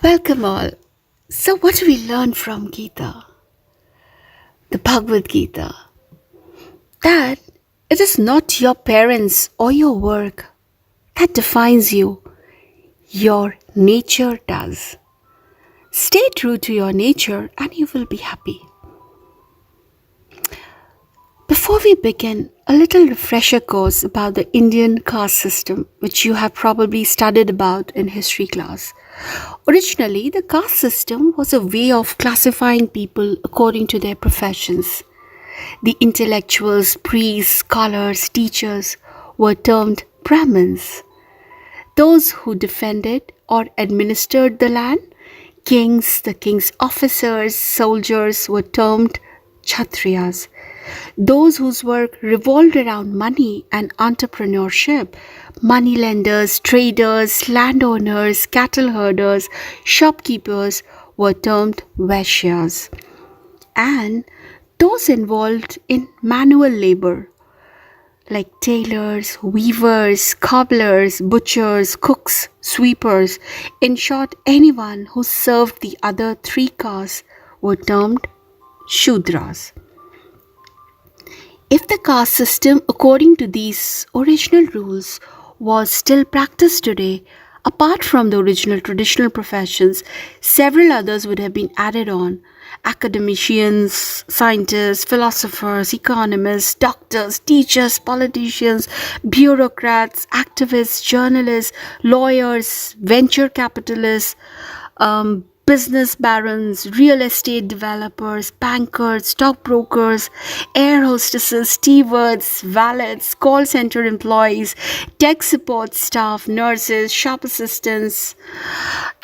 Welcome all. So, what do we learn from Gita, the Bhagavad Gita? That it is not your parents or your work that defines you, your nature does. Stay true to your nature and you will be happy. Before we begin, a little refresher course about the Indian caste system, which you have probably studied about in history class. Originally, the caste system was a way of classifying people according to their professions. The intellectuals, priests, scholars, teachers were termed Brahmins. Those who defended or administered the land, kings, the king's officers, soldiers were termed Kshatriyas. Those whose work revolved around money and entrepreneurship, moneylenders, traders, landowners, cattle herders, shopkeepers, were termed Vaishyas. And those involved in manual labor, like tailors, weavers, cobblers, butchers, cooks, sweepers, in short, anyone who served the other three castes, were termed Shudras. If the caste system, according to these original rules, was still practiced today, apart from the original traditional professions, several others would have been added on. Academicians, scientists, philosophers, economists, doctors, teachers, politicians, bureaucrats, activists, journalists, lawyers, venture capitalists, business barons, real estate developers, bankers, stockbrokers, air hostesses, stewards, valets, call center employees, tech support staff, nurses, shop assistants,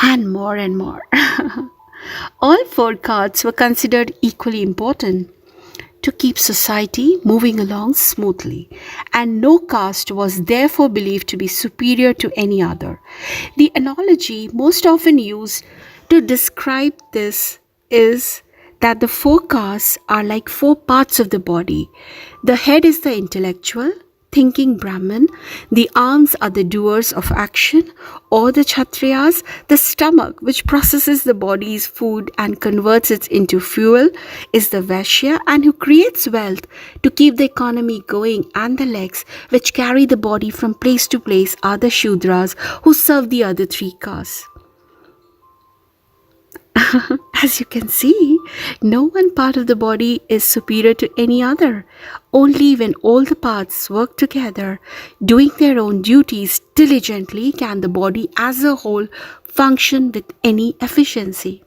and more and more. All four castes were considered equally important to keep society moving along smoothly, and no caste was therefore believed to be superior to any other. The analogy most often used to describe this is that the four castes are like four parts of the body. The head is the intellectual, thinking Brahmin, the arms are the doers of action, or the Kshatriyas, the stomach, which processes the body's food and converts it into fuel, is the Vaishya, and who creates wealth to keep the economy going, and the legs, which carry the body from place to place, are the Shudras, who serve the other three castes. As you can see, no one part of the body is superior to any other. Only when all the parts work together, doing their own duties diligently, can the body as a whole function with any efficiency.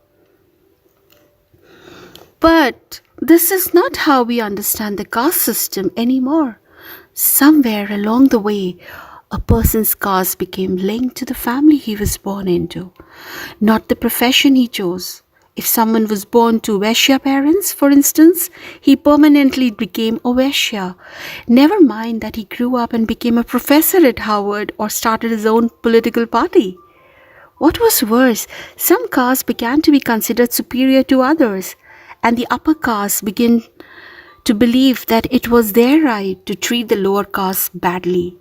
But this is not how we understand the caste system anymore. Somewhere along the way, a person's caste became linked to the family he was born into, not the profession he chose. If someone was born to Vaishya parents, for instance, he permanently became a Vaishya. Never mind that he grew up and became a professor at Harvard or started his own political party. What was worse, some castes began to be considered superior to others, and the upper castes began to believe that it was their right to treat the lower castes badly.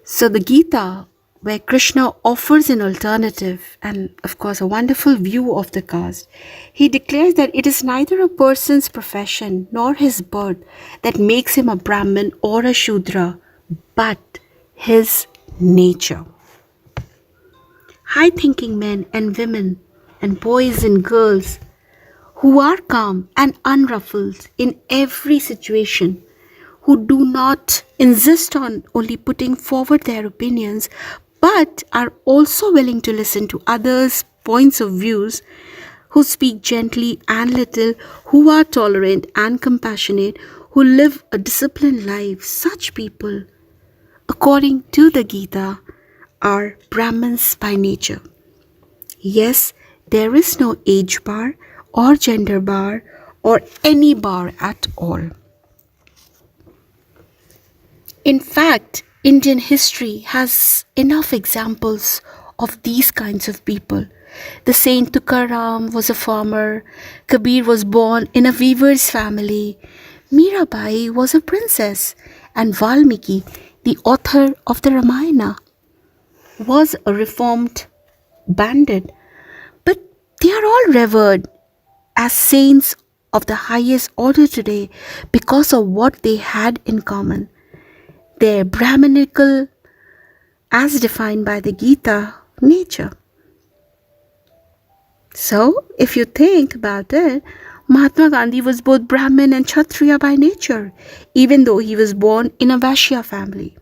So, the Gita, where Krishna offers an alternative and, of course, a wonderful view of the caste, he declares that it is neither a person's profession nor his birth that makes him a Brahmin or a Shudra, but his nature. High thinking men and women and boys and girls who are calm and unruffled in every situation, who do not insist on only putting forward their opinions, but are also willing to listen to others' points of views, who speak gently and little, who are tolerant and compassionate, who live a disciplined life. Such people, according to the Gita, are Brahmins by nature. Yes, there is no age bar or gender bar or any bar at all. In fact, Indian history has enough examples of these kinds of people. The Saint Tukaram was a farmer, Kabir was born in a weaver's family, Mirabai was a princess, and Valmiki, the author of the Ramayana, was a reformed bandit, but they are all revered as saints of the highest order today because of what they had in common. Their Brahminical, as defined by the Gita, nature. So, if you think about it, Mahatma Gandhi was both Brahmin and Kshatriya by nature, even though he was born in a Vaishya family.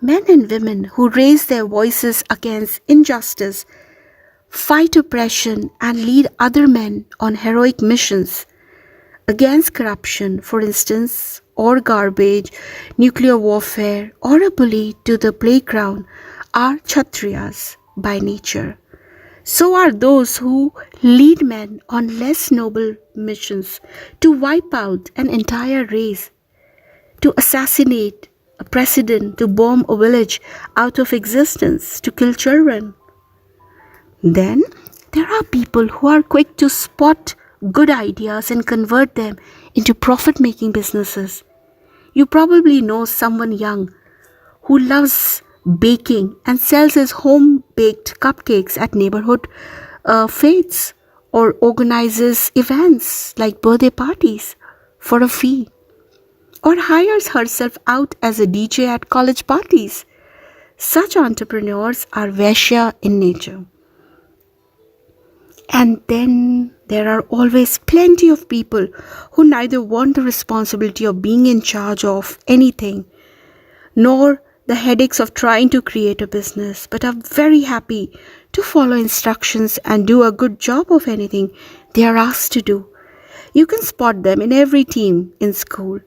Men and women who raise their voices against injustice, fight oppression, and lead other men on heroic missions against corruption, for instance, or garbage, nuclear warfare, or a bully to the playground, are Kshatriyas by nature. So are those who lead men on less noble missions to wipe out an entire race, to assassinate a president, to bomb a village out of existence, to kill children. Then there are people who are quick to spot good ideas and convert them into profit making businesses. You probably know someone young who loves baking and sells his home baked cupcakes at neighborhood fetes or organizes events like birthday parties for a fee or hires herself out as a DJ at college parties. Such entrepreneurs are Vaishya in nature. And then there are always plenty of people who neither want the responsibility of being in charge of anything nor the headaches of trying to create a business, but are very happy to follow instructions and do a good job of anything they are asked to do. You can spot them in every team in school.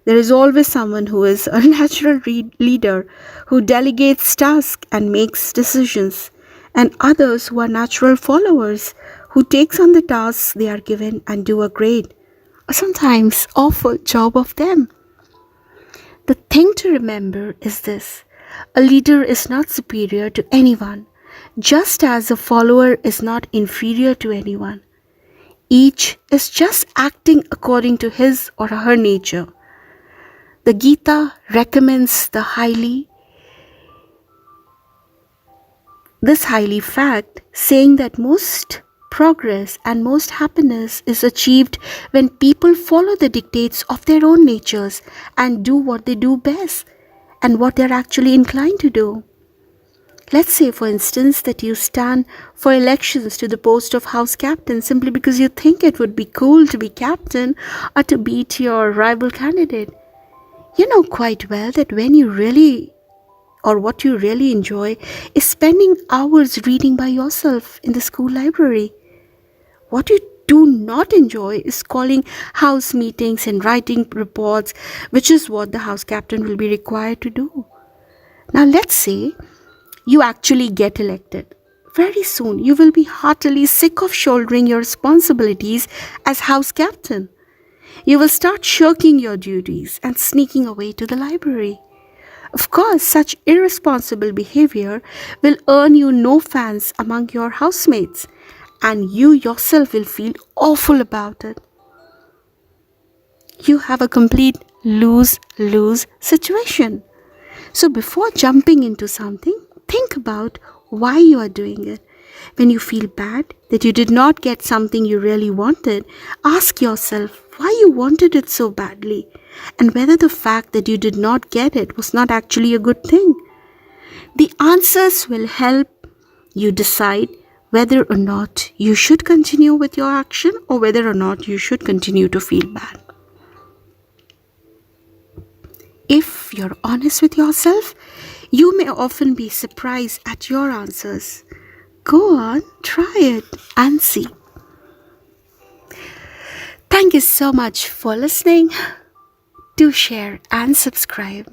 There is always someone who is a natural leader who delegates tasks and makes decisions, and others who are natural followers who takes on the tasks they are given and do a great, or sometimes awful job of them. The thing to remember is this: a leader is not superior to anyone, just as a follower is not inferior to anyone. Each is just acting according to his or her nature. The Gita recommends this highly fact, saying that most progress and most happiness is achieved when people follow the dictates of their own natures and do what they do best and what they're actually inclined to do. Let's say, for instance, that you stand for elections to the post of house captain simply because you think it would be cool to be captain or to beat your rival candidate. You know quite well that what you really enjoy is spending hours reading by yourself in the school library. What you do not enjoy is calling house meetings and writing reports, which is what the house captain will be required to do. Now, let's say you actually get elected. Very soon, you will be heartily sick of shouldering your responsibilities as house captain. You will start shirking your duties and sneaking away to the library. Of course, such irresponsible behavior will earn you no fans among your housemates, and you yourself will feel awful about it. You have a complete lose-lose situation. So before jumping into something, think about why you are doing it. When you feel bad that you did not get something you really wanted, ask yourself why you wanted it so badly and whether the fact that you did not get it was not actually a good thing. The answers will help you decide whether or not you should continue with your action or whether or not you should continue to feel bad. If you're honest with yourself, you may often be surprised at your answers. Go on, try it and see. Thank you so much for listening. Do share and subscribe.